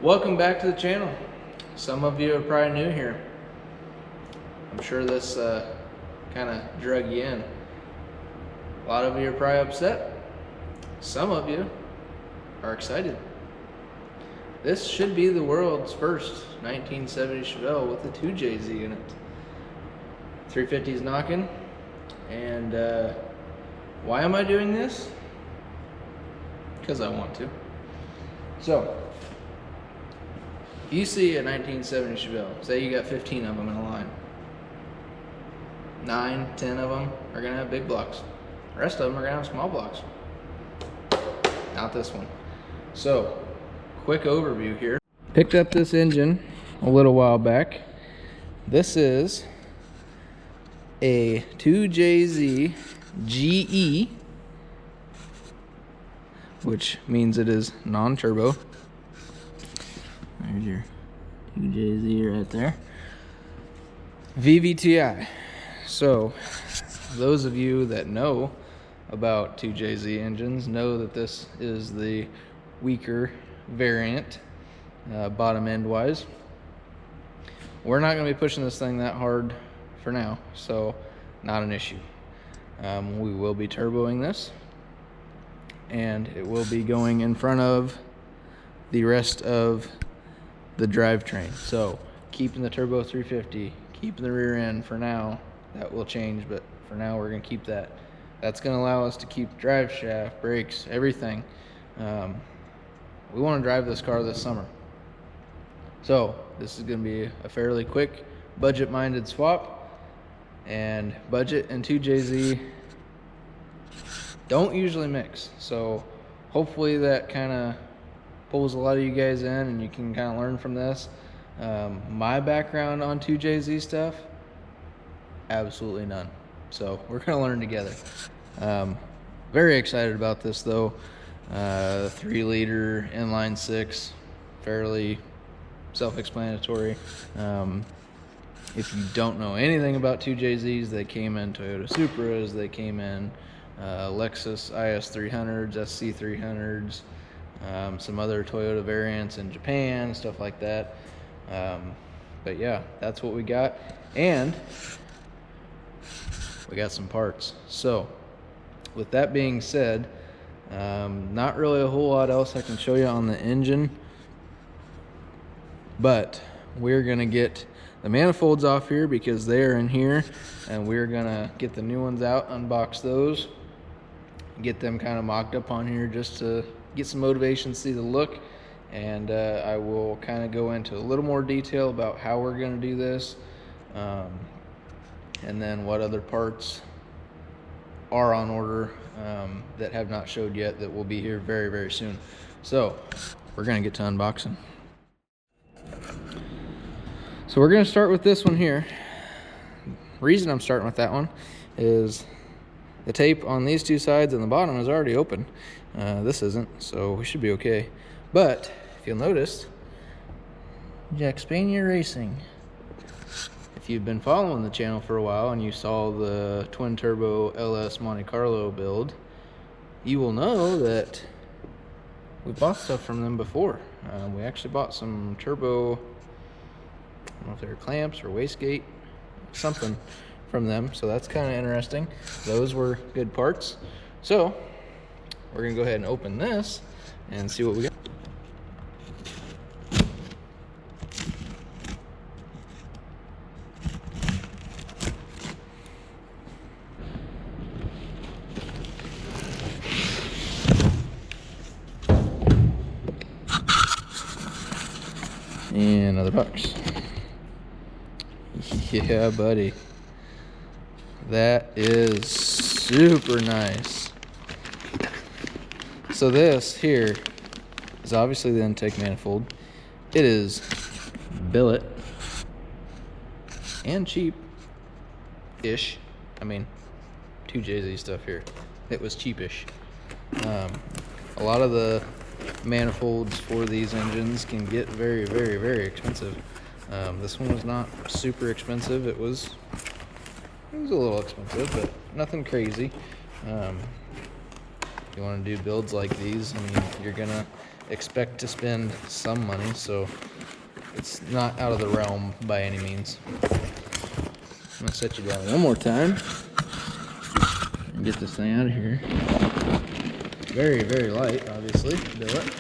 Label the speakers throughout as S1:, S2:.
S1: Welcome back to the channel. Some of you are probably new here. I'm sure this kind of drug you in. A lot of you are probably upset. Some of you are excited. This should be the world's first 1970 Chevelle with a 2JZ in it. 350 is knocking. And why am I doing this? Because I want to. So, if you see a 1970 Chevelle, say you got 15 of them in a line. 9, 10 of them are gonna have big blocks. The rest of them are gonna have small blocks. Not this one. So, quick overview here. Picked up this engine a little while back. This is a 2JZ GE, which means it is non-turbo. There's your 2JZ right there. VVTi. So, those of you that know about 2JZ engines know that this is the weaker variant, bottom end wise. We're not going to be pushing this thing that hard for now, so not an issue. We will be turboing this, and it will be going in front of the rest of the drivetrain. So keeping the turbo 350, keeping the rear end for now. That will change, but for now we're going to keep that. That's going to allow us to keep drive shaft, brakes, everything. We want to drive this car this summer. So this is going to be a fairly quick, budget-minded swap. And budget and 2JZ don't usually mix. So hopefully that kind of pulls a lot of you guys in and you can kind of learn from this. My background on 2JZ stuff, absolutely none. So we're going to learn together. Very excited about this though. 3-liter inline 6, fairly self-explanatory. If you don't know anything about 2JZs, they came in Toyota Supras, they came in Lexus IS300s, SC300s, some other Toyota variants in Japan, stuff like that. But yeah, that's what we got. And we got some parts. So with that being said, not really a whole lot else I can show you on the engine, but we're gonna get the manifolds off here because they are in here, and we're gonna get the new ones out, unbox those, get them kind of mocked up on here just to get some motivation, see the look. And I will kind of go into a little more detail about how we're gonna do this, and then what other parts are on order that have not showed yet that will be here very, very soon. So we're gonna get to unboxing. So we're gonna start with this one here. Reason I'm starting with that one is the tape on these two sides and the bottom is already open. This isn't, so we should be okay. But if you'll notice, Jack Spanier Racing. If you've been following the channel for a while and you saw the twin turbo LS Monte Carlo build, you will know that we bought stuff from them before. We actually bought some turbo, I don't know if they were clamps or wastegate, something from them. So that's kind of interesting. Those were good parts. So we're gonna go ahead and open this and see what we got. And another box. Yeah, buddy. That is super nice. So this here is obviously the intake manifold. It is billet and cheap-ish. I mean, 2JZ stuff here. It was cheapish. A lot of the manifolds for these engines can get very, very, very expensive. This one was not super expensive. It was a little expensive, but nothing crazy. If you want to do builds like these, I mean, you're gonna expect to spend some money, so it's not out of the realm by any means. I'm gonna set you down one more time and get this thing out of here. Very, very light, obviously, billet.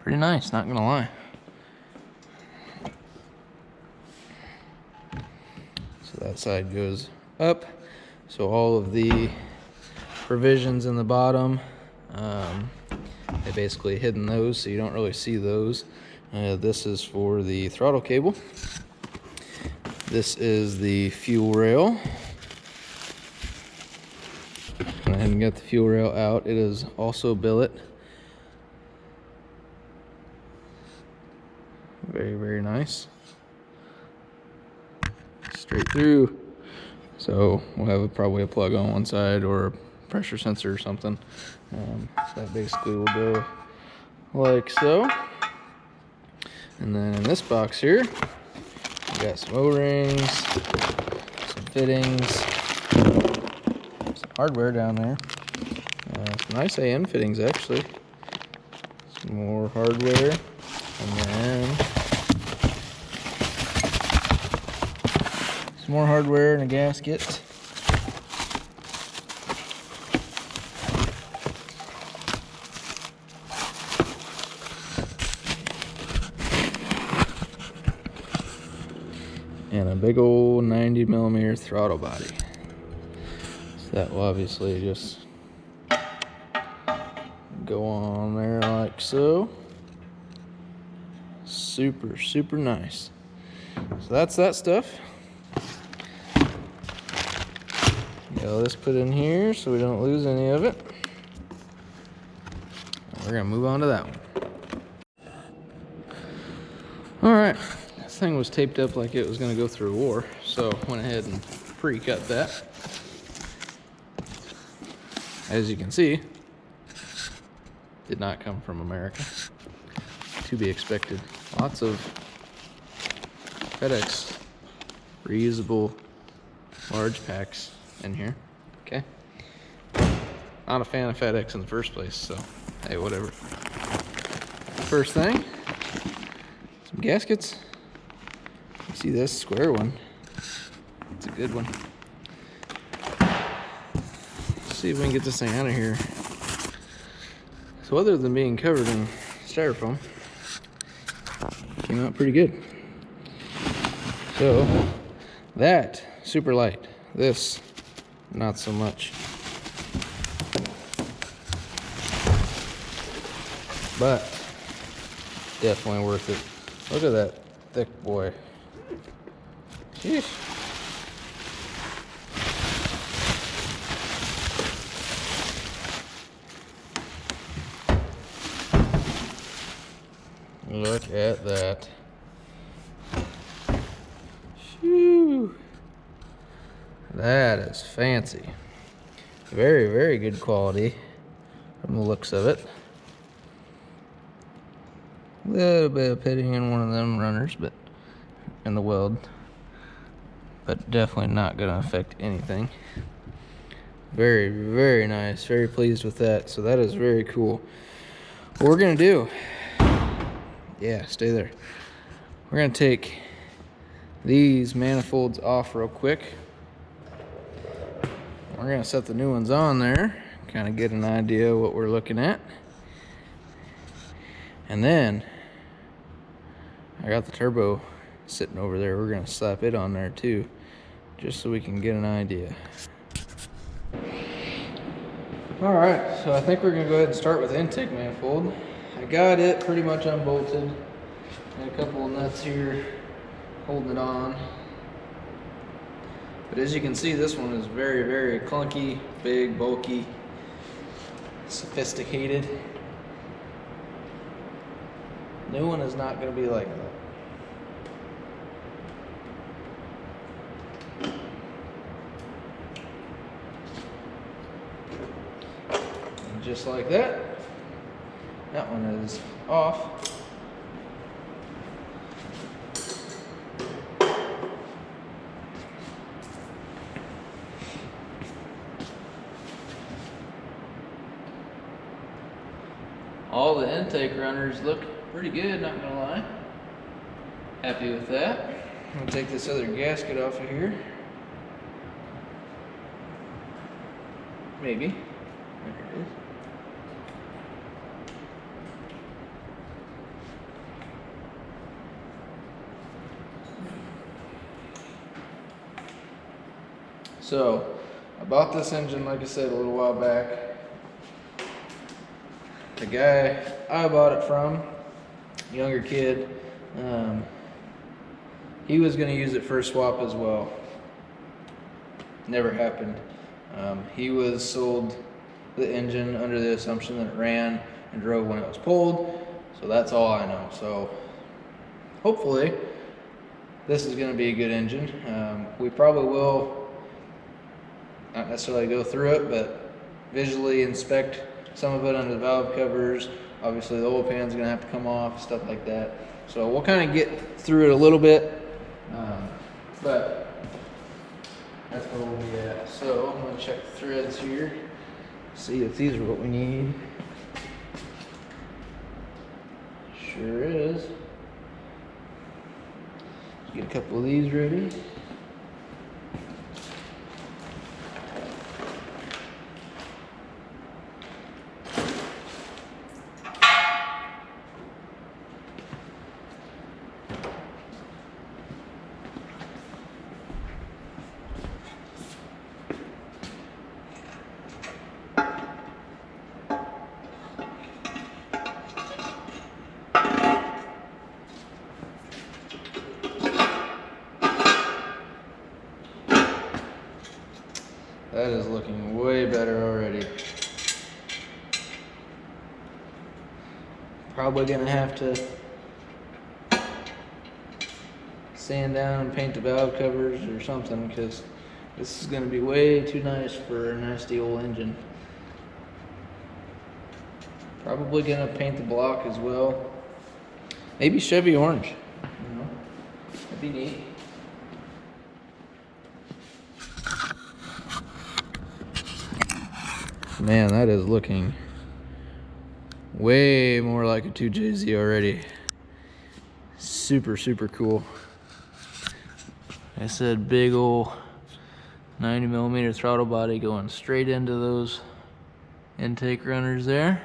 S1: Pretty nice, not gonna lie. So that side goes up. So all of the provisions in the bottom, they basically hidden those, so you don't really see those. This is for the throttle cable. This is the fuel rail. Go ahead and get the fuel rail out. It is also billet. Very, very nice. Straight through. So we'll have probably a plug on one side or a pressure sensor or something. That basically will go like so. And then in this box here, we got some O-rings, some fittings, some hardware down there. Some nice AN fittings actually. Some more hardware, and then some more hardware and a gasket. And a big old 90mm throttle body. So that will obviously just go on there like so. Super, super nice. So that's that stuff. Get all this put in here so we don't lose any of it. We're gonna move on to that one. All right, this thing was taped up like it was gonna go through a war, so went ahead and pre-cut that. As you can see, did not come from America. To be expected. Lots of FedEx reusable large packs in here. Okay. Not a fan of FedEx in the first place, so hey, whatever. First thing, some gaskets. You see this square one? It's a good one. Let's see if we can get this thing out of here. So other than being covered in styrofoam, came out pretty good. So that super light, this not so much, but definitely worth it. Look at that thick boy. Sheesh. Look at that. Shoo. That is fancy. Very, very good quality from the looks of it. A little bit of pitting in one of them runners, but in the weld. But definitely not gonna affect anything. Very, very nice. Very pleased with that. So that is very cool. What we're gonna do, yeah, stay there. We're gonna take these manifolds off real quick. We're gonna set the new ones on there, kind of get an idea of what we're looking at. And then I got the turbo sitting over there. We're gonna slap it on there too, just so we can get an idea. All right, so I think we're gonna go ahead and start with the intake manifold. I got it pretty much unbolted. Got a couple of nuts here holding it on. But as you can see, this one is very, very clunky, big, bulky, sophisticated. New one is not going to be like that. And just like that, that one is off. All the intake runners look pretty good, not gonna lie. Happy with that. I'm gonna take this other gasket off of here. Maybe. There it is. So, I bought this engine, like I said, a little while back. The guy I bought it from, younger kid, he was going to use it for a swap as well. Never happened. He was sold the engine under the assumption that it ran and drove when it was pulled, so that's all I know. So hopefully this is going to be a good engine. We probably will not necessarily go through it, but visually inspect some of it under the valve covers. Obviously the oil pan's going to have to come off, stuff like that. So we'll kind of get through it a little bit, but that's where we'll be at. So I'm going to check the threads here, see if these are what we need. Sure is. Let's get a couple of these ready. That is looking way better already. Probably gonna have to sand down and paint the valve covers or something, because this is gonna be way too nice for a nasty old engine. Probably gonna paint the block as well. Maybe Chevy orange. You know, that'd be neat. Man, that is looking way more like a 2JZ already. Super, super cool. Like I said, big ol' 90mm throttle body going straight into those intake runners there.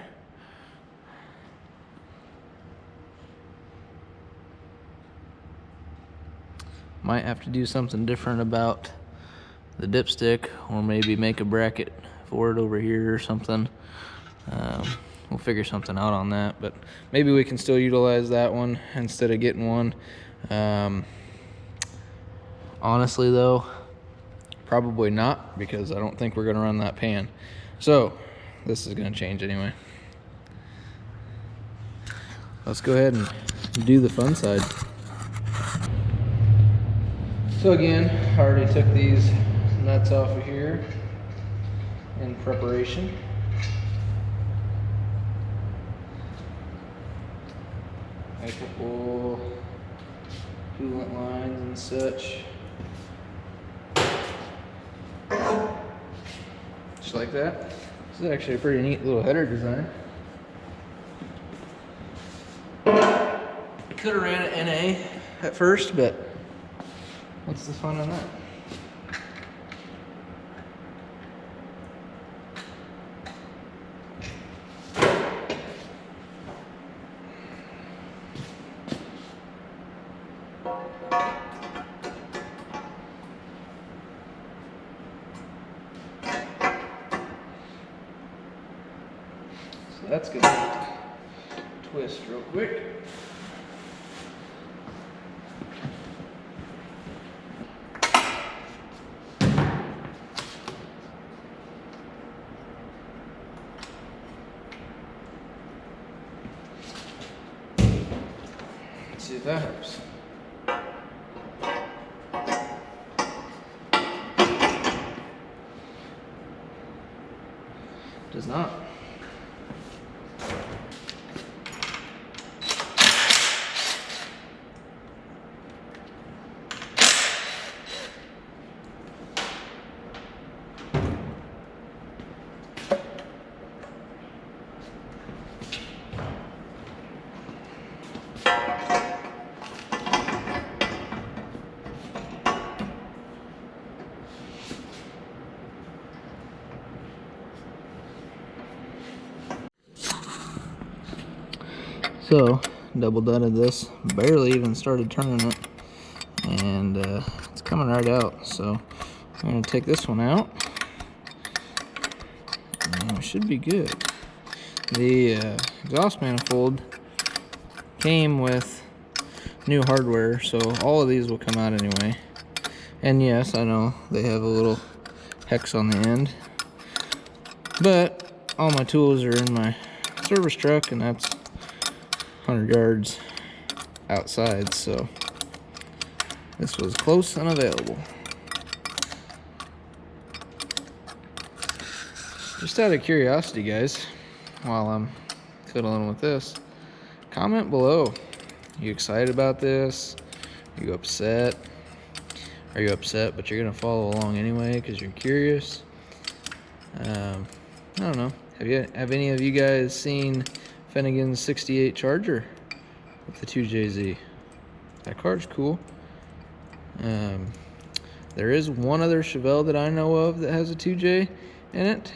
S1: Might have to do something different about the dipstick, or maybe make a bracket for it over here or something. We'll figure something out on that, but maybe we can still utilize that one instead of getting one. Honestly though, probably not, because I don't think we're gonna run that pan. So this is gonna change anyway. Let's go ahead and do the fun side. So again, I already took these nuts off of here in preparation. A couple coolant lines and such. Just like that. This is actually a pretty neat little header design. Could have ran it NA at first, but what's the fun in that? So that's gonna twist real quick. Let's see if that helps. Does not. So double dudded this, barely even started turning it, and it's coming right out. So I'm gonna take this one out, and it should be good. The exhaust manifold came with new hardware, so all of these will come out anyway. And yes, I know they have a little hex on the end, but all my tools are in my service truck, and that's 100 yards outside, so this was close and available. Just out of curiosity, guys, while I'm fiddling with this, comment below. You excited about this? Are you upset? Are you upset but you're gonna follow along anyway because you're curious? I don't know. Have any of you guys seen Finnegan's 68 Charger with the 2JZ? That car's cool. There is one other Chevelle that I know of that has a 2J in it.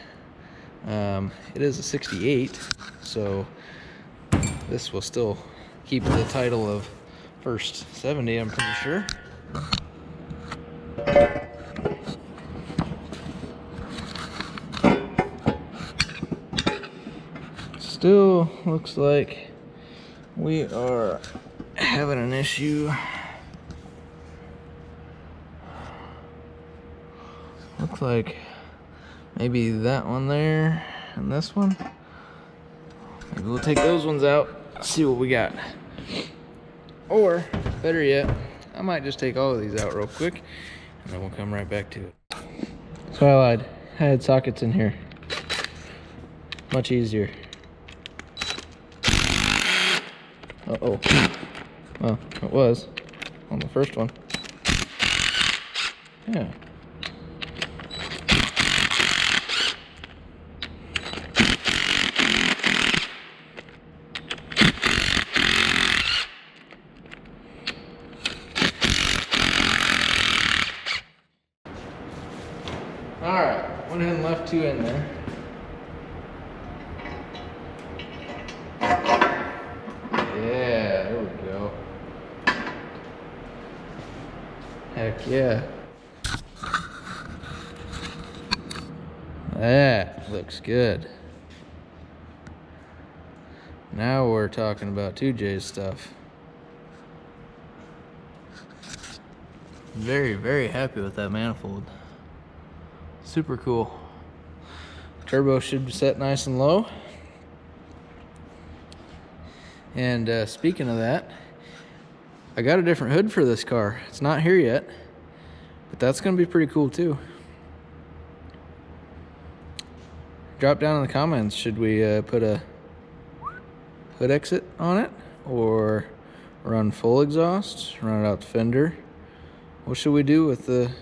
S1: It is a 68, so this will still keep the title of first 70, I'm pretty sure. Still looks like we are having an issue. Looks like maybe that one there and this one. Maybe we'll take those ones out, see what we got. Or, better yet, I might just take all of these out real quick, and then we'll come right back to it. So I lied. I had sockets in here. Much easier. Uh-oh. Well, it was on the first one. Yeah. Alright, went ahead and left two in there. Yeah, there we go. Heck yeah. That looks good. Now we're talking about 2J's stuff. Very, very happy with that manifold. Super cool. Turbo should be set nice and low. And speaking of that, I got a different hood for this car. It's not here yet, but that's gonna be pretty cool too. Drop down in the comments, should we put a hood exit on it or run full exhaust, run it out the fender? What should we do with the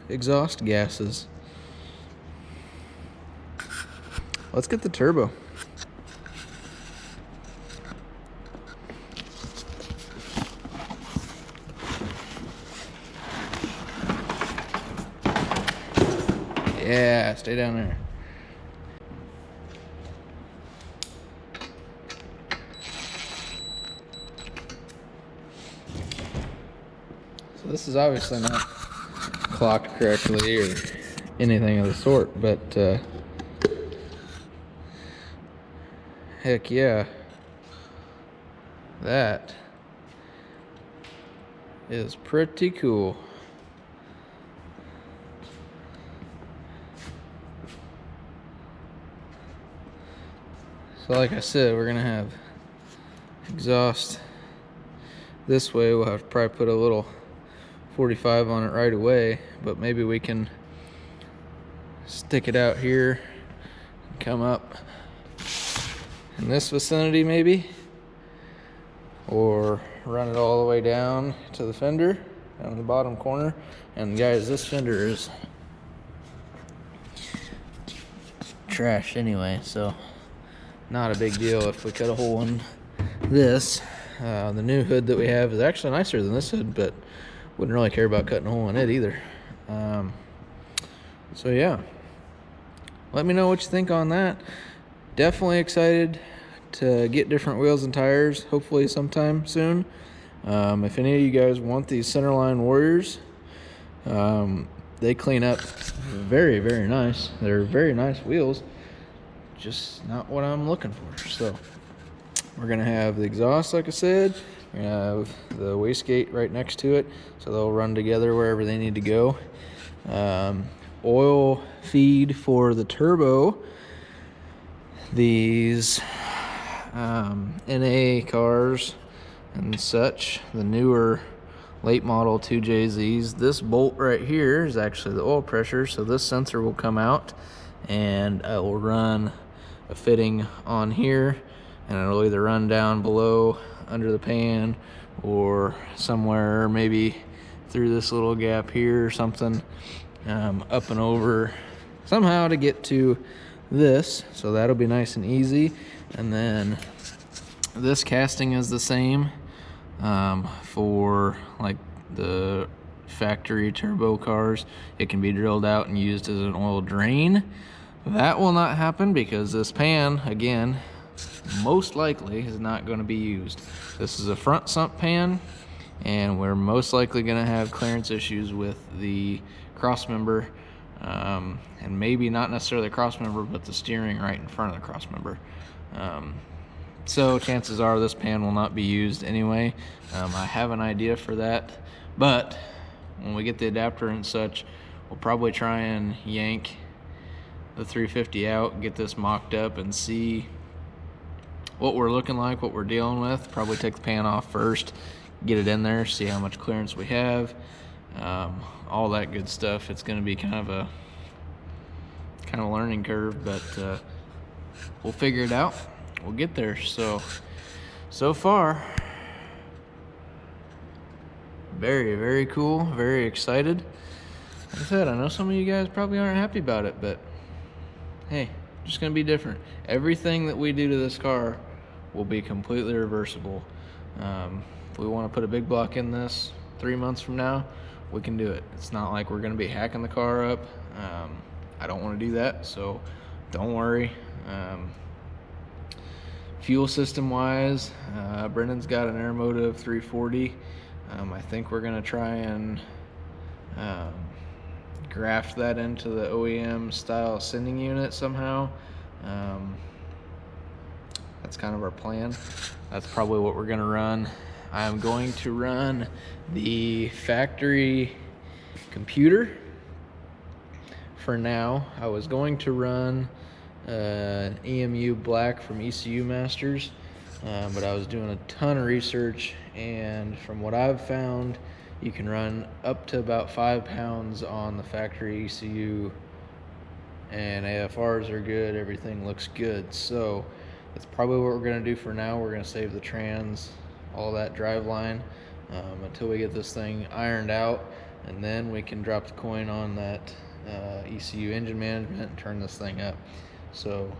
S1: exhaust gases? Let's get the turbo. Yeah, stay down there. So this is obviously not clocked correctly or anything of the sort, but heck yeah, that is pretty cool. So like I said, we're gonna have exhaust this way. We'll have to probably put a little 45 on it right away, but maybe we can stick it out here and come up in this vicinity maybe, or run it all the way down to the fender down in the bottom corner. And guys, this fender is trash anyway, so not a big deal if we cut a hole in this. The new hood that we have is actually nicer than this hood, but wouldn't really care about cutting a hole in it either. So yeah, let me know what you think on that. Definitely excited to get different wheels and tires, hopefully sometime soon. If any of you guys want these Centerline Warriors, they clean up very, very nice. They're very nice wheels, just not what I'm looking for. So we're gonna have the exhaust, like I said. We're gonna have the wastegate right next to it, so they'll run together wherever they need to go. Oil feed for the turbo. These NA cars and such, the newer late model 2JZs, this bolt right here is actually the oil pressure, so this sensor will come out and I will run a fitting on here, and it'll either run down below under the pan or somewhere maybe through this little gap here or something, up and over somehow to get to this. So that'll be nice and easy. And then this casting is the same for like the factory turbo cars. It can be drilled out and used as an oil drain. That will not happen because this pan, again, most likely is not going to be used. This is a front sump pan, and we're most likely going to have clearance issues with the cross member, and maybe not necessarily the cross member, but the steering right in front of the cross member. So chances are this pan will not be used anyway. I have an idea for that, but when we get the adapter and such, we'll probably try and yank the 350 out, get this mocked up, and see what we're looking like, what we're dealing with. Probably take the pan off first, get it in there, see how much clearance we have, all that good stuff. It's going to be kind of a learning curve, but we'll figure it out. We'll get there. So far, very, very cool, very excited. Like I said, I know some of you guys probably aren't happy about it, but hey, just gonna be different. Everything that we do to this car will be completely reversible. If we want to put a big block in this 3 months from now, we can do it. It's not like we're gonna be hacking the car up. I don't want to do that, so don't worry. Fuel system wise, Brendan's got an Aeromotive 340. I think we're gonna try and graft that into the OEM style sending unit somehow. That's kind of our plan. That's probably what we're gonna run. I'm going to run the factory computer for now. I was going to run EMU black from ECU Masters, but I was doing a ton of research, and from what I've found, you can run up to about 5 pounds on the factory ECU, and AFRs are good, everything looks good. So that's probably what we're going to do for now. We're going to save the trans, all that drive line, until we get this thing ironed out, and then we can drop the coin on that ECU engine management and turn this thing up. So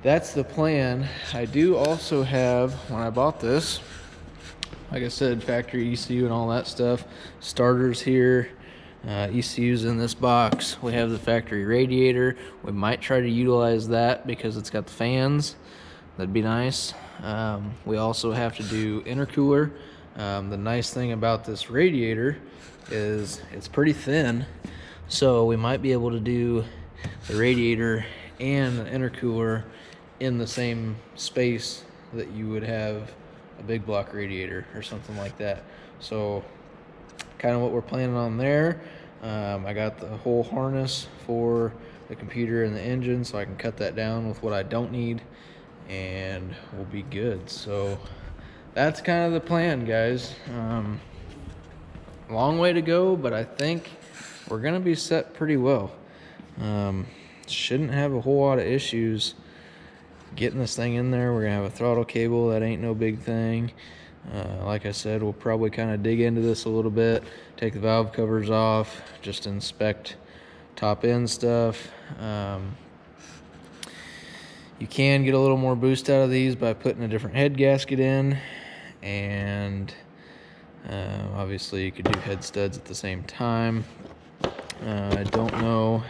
S1: that's the plan. I do also have, when I bought this, like I said, factory ECU and all that stuff, starters here, ECUs in this box. We have the factory radiator. We might try to utilize that because it's got the fans. That'd be nice. We also have to do intercooler. The nice thing about this radiator is it's pretty thin, so we might be able to do the radiator and the intercooler in the same space that you would have a big block radiator or something like that. So kind of what we're planning on there. I got the whole harness for the computer and the engine, so I can cut that down with what I don't need, and we'll be good. So that's kind of the plan, guys. Long way to go, but I think we're gonna be set pretty well. Shouldn't have a whole lot of issues getting this thing in there. We're gonna have a throttle cable, that ain't no big thing. Like I said, we'll probably kind of dig into this a little bit, take the valve covers off, just inspect top end stuff. You can get a little more boost out of these by putting a different head gasket in, and obviously you could do head studs at the same time. I don't know.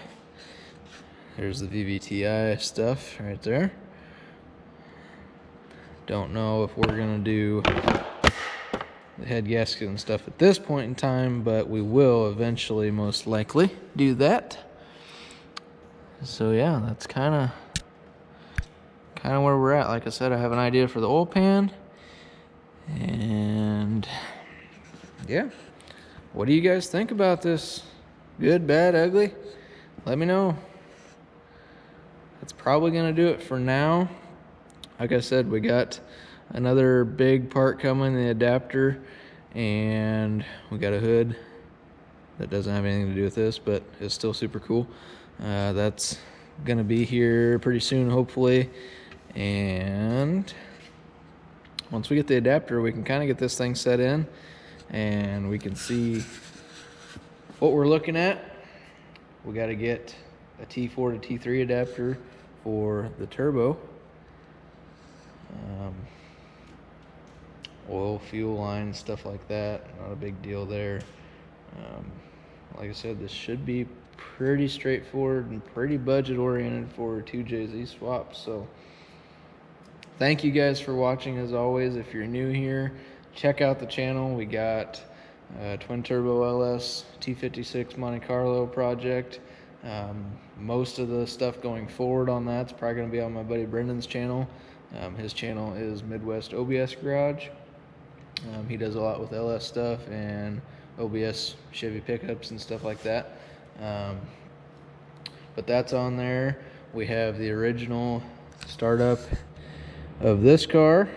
S1: There's the VVTi stuff right there. Don't know if we're gonna do the head gasket and stuff at this point in time, but we will eventually most likely do that. So yeah, that's kind of where we're at. Like I said, I have an idea for the oil pan, and yeah, what do you guys think about this? Good, bad, ugly? Let me know. That's probably gonna do it for now. Like I said, we got another big part coming, the adapter, and we got a hood that doesn't have anything to do with this, but it's still super cool. That's gonna be here pretty soon, hopefully. And once we get the adapter, we can kind of get this thing set in and we can see what we're looking at. We got to get a T4 to T3 adapter for the turbo. Oil, fuel line, stuff like that. Not a big deal there. Like I said, this should be pretty straightforward and pretty budget oriented for 2JZ swaps. So thank you guys for watching. As always, if you're new here, check out the channel. We got twin turbo LS T56 Monte Carlo project. Most of the stuff going forward on that's probably going to be on my buddy Brendan's channel. His channel is Midwest OBS Garage. He does a lot with LS stuff and OBS Chevy pickups and stuff like that. But that's on there. We have the original startup of this car.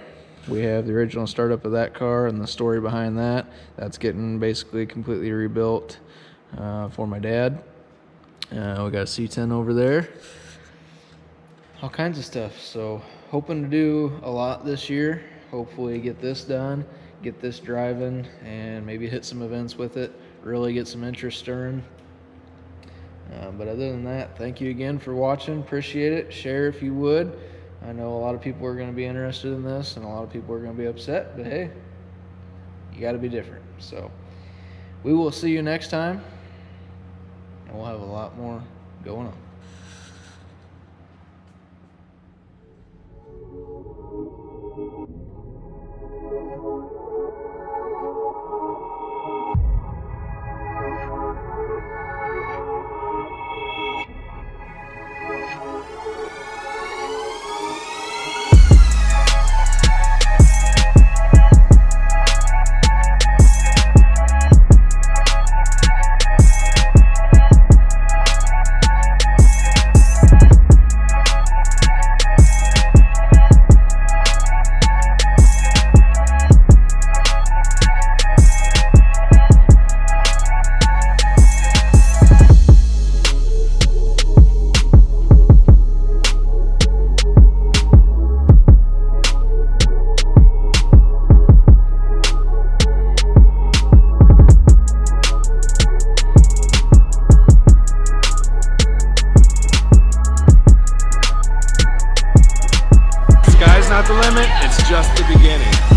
S1: We have the original startup of that car and the story behind that. That's getting basically completely rebuilt for my dad. We got a C10 over there. All kinds of stuff. So hoping to do a lot this year. Hopefully get this done, get this driving, and maybe hit some events with it. Really get some interest stirring. But other than that, thank you again for watching. Appreciate it. Share if you would. I know a lot of people are going to be interested in this, and a lot of people are going to be upset, but hey, you got to be different. So we will see you next time, and we'll have a lot more going on.
S2: Sky's not the limit, it's just the beginning.